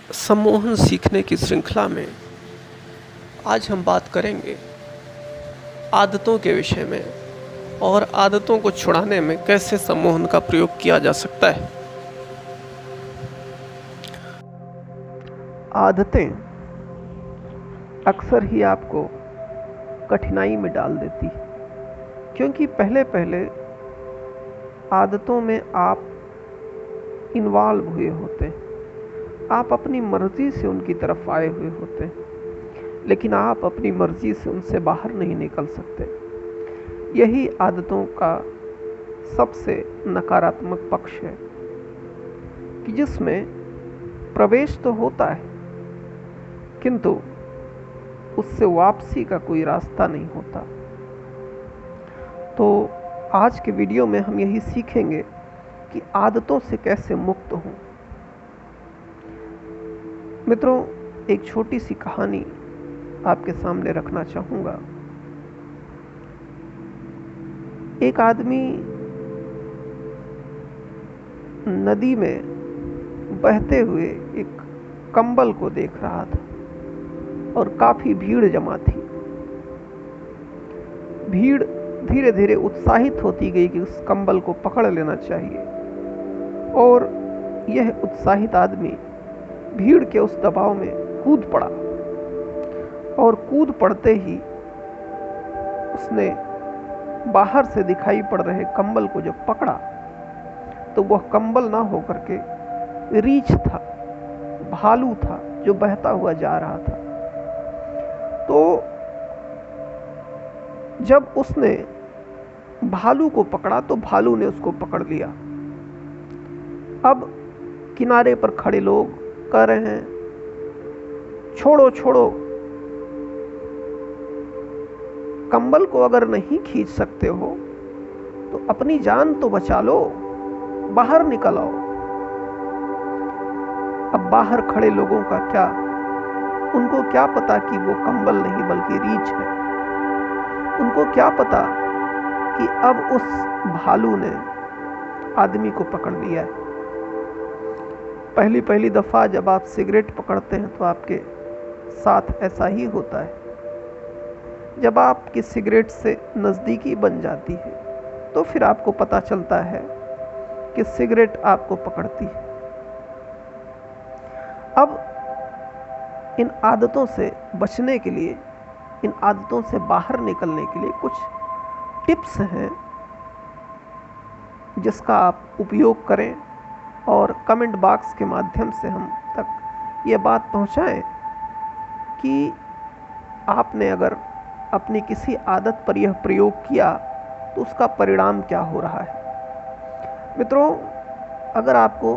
सम्मोहन सीखने की श्रृंखला में आज हम बात करेंगे आदतों के विषय में और आदतों को छुड़ाने में कैसे सम्मोहन का प्रयोग किया जा सकता है। आदतें अक्सर ही आपको कठिनाई में डाल देती है, क्योंकि पहले पहले आदतों में आप इन्वॉल्व हुए होते हैं, आप अपनी मर्जी से उनकी तरफ आए हुए होते हैं, लेकिन आप अपनी मर्जी से उनसे बाहर नहीं निकल सकते। यही आदतों का सबसे नकारात्मक पक्ष है कि जिसमें प्रवेश तो होता है किंतु उससे वापसी का कोई रास्ता नहीं होता। तो आज के वीडियो में हम यही सीखेंगे कि आदतों से कैसे मुक्त हों। मित्रों, एक छोटी सी कहानी आपके सामने रखना चाहूँगा। एक आदमी नदी में बहते हुए एक कंबल को देख रहा था और काफी भीड़ जमा थी। भीड़ धीरे धीरे उत्साहित होती गई कि उस कंबल को पकड़ लेना चाहिए, और यह उत्साहित आदमी भीड़ के उस दबाव में कूद पड़ा, और कूद पड़ते ही उसने बाहर से दिखाई पड़ रहे कंबल को जब पकड़ा तो वह कंबल ना होकर के रीछ था, भालू था जो बहता हुआ जा रहा था। तो जब उसने भालू को पकड़ा तो भालू ने उसको पकड़ लिया। अब किनारे पर खड़े लोग कह रहे हैं, छोड़ो छोड़ो, कंबल को अगर नहीं खींच सकते हो तो अपनी जान तो बचा लो, बाहर निकल आओ। अब बाहर खड़े लोगों का क्या, उनको क्या पता कि वो कंबल नहीं बल्कि रीछ है। उनको क्या पता कि अब उस भालू ने आदमी को पकड़ लिया है। पहली पहली दफा जब आप सिगरेट पकड़ते हैं तो आपके साथ ऐसा ही होता है। जब आपकी सिगरेट से नज़दीकी बन जाती है तो फिर आपको पता चलता है कि सिगरेट आपको पकड़ती है। अब इन आदतों से बचने के लिए, इन आदतों से बाहर निकलने के लिए कुछ टिप्स हैं जिसका आप उपयोग करें और कमेंट बॉक्स के माध्यम से हम तक ये बात पहुंचाएं कि आपने अगर अपनी किसी आदत पर यह प्रयोग किया तो उसका परिणाम क्या हो रहा है। मित्रों, अगर आपको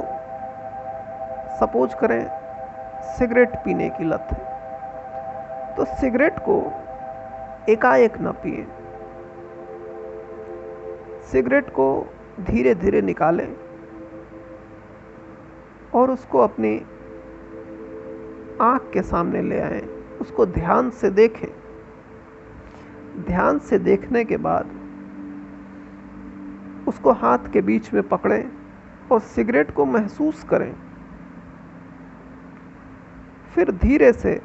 सपोज करें सिगरेट पीने की लत है तो सिगरेट को एकाएक न पिए, सिगरेट को धीरे धीरे निकालें और उसको अपनी आंख के सामने ले आएं, उसको ध्यान से देखें। ध्यान से देखने के बाद उसको हाथ के बीच में पकड़ें और सिगरेट को महसूस करें। फिर धीरे से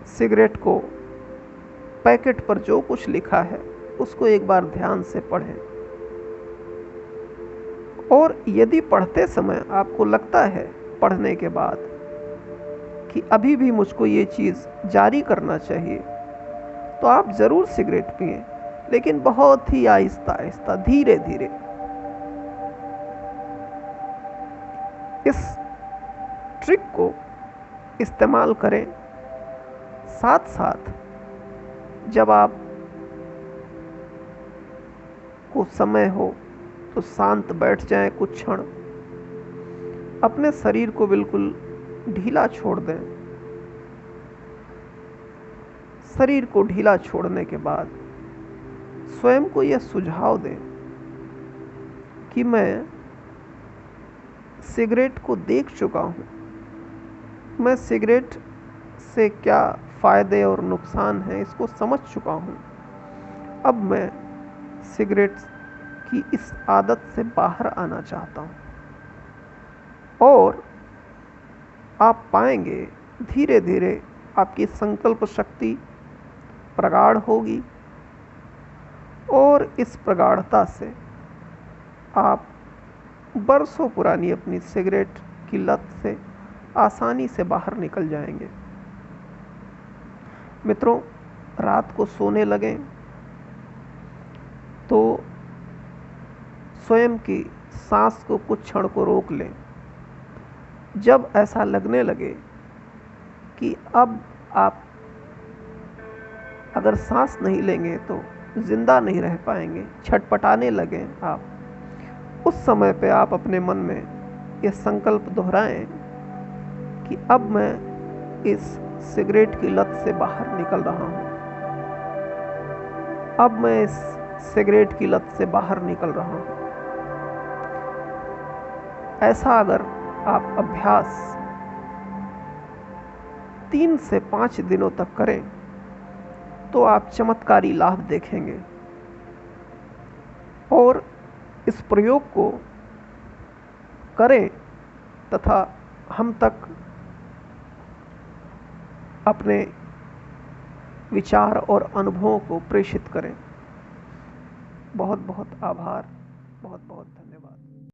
सिगरेट को पैकेट पर जो कुछ लिखा है उसको एक बार ध्यान से पढ़ें, और यदि पढ़ते समय आपको लगता है पढ़ने के बाद कि अभी भी मुझको ये चीज़ जारी करना चाहिए तो आप ज़रूर सिगरेट पिएं, लेकिन बहुत ही आहिस्ता आहिस्ता, धीरे धीरे। इस ट्रिक को इस्तेमाल करें। साथ साथ जब आप को समय हो तो शांत बैठ जाएं कुछ क्षण, अपने शरीर को बिल्कुल ढीला छोड़ दें। शरीर को ढीला छोड़ने के बाद स्वयं को यह सुझाव दें कि मैं सिगरेट को देख चुका हूँ, मैं सिगरेट से क्या फ़ायदे और नुकसान हैं इसको समझ चुका हूँ। अब मैं सिगरेट की इस आदत से बाहर आना चाहता हूँ। और आप पाएंगे धीरे धीरे आपकी संकल्प शक्ति प्रगाढ़ होगी और इस प्रगाढ़ता से आप बरसों पुरानी अपनी सिगरेट की लत से आसानी से बाहर निकल जाएंगे। मित्रों, रात को सोने लगें तो स्वयं की सांस को कुछ क्षण को रोक लें। जब ऐसा लगने लगे कि अब आप अगर सांस नहीं लेंगे तो जिंदा नहीं रह पाएंगे, छटपटाने लगें आप, उस समय पे आप अपने मन में ये संकल्प दोहराएं कि अब मैं इस सिगरेट की लत से बाहर निकल रहा हूँ, अब मैं इस सिगरेट की लत से बाहर निकल रहा हूँ। ऐसा अगर आप अभ्यास 3 से 5 दिनों तक करें तो आप चमत्कारी लाभ देखेंगे। और इस प्रयोग को करें तथा हम तक अपने विचार और अनुभवों को प्रेषित करें। बहुत बहुत आभार, बहुत बहुत धन्यवाद।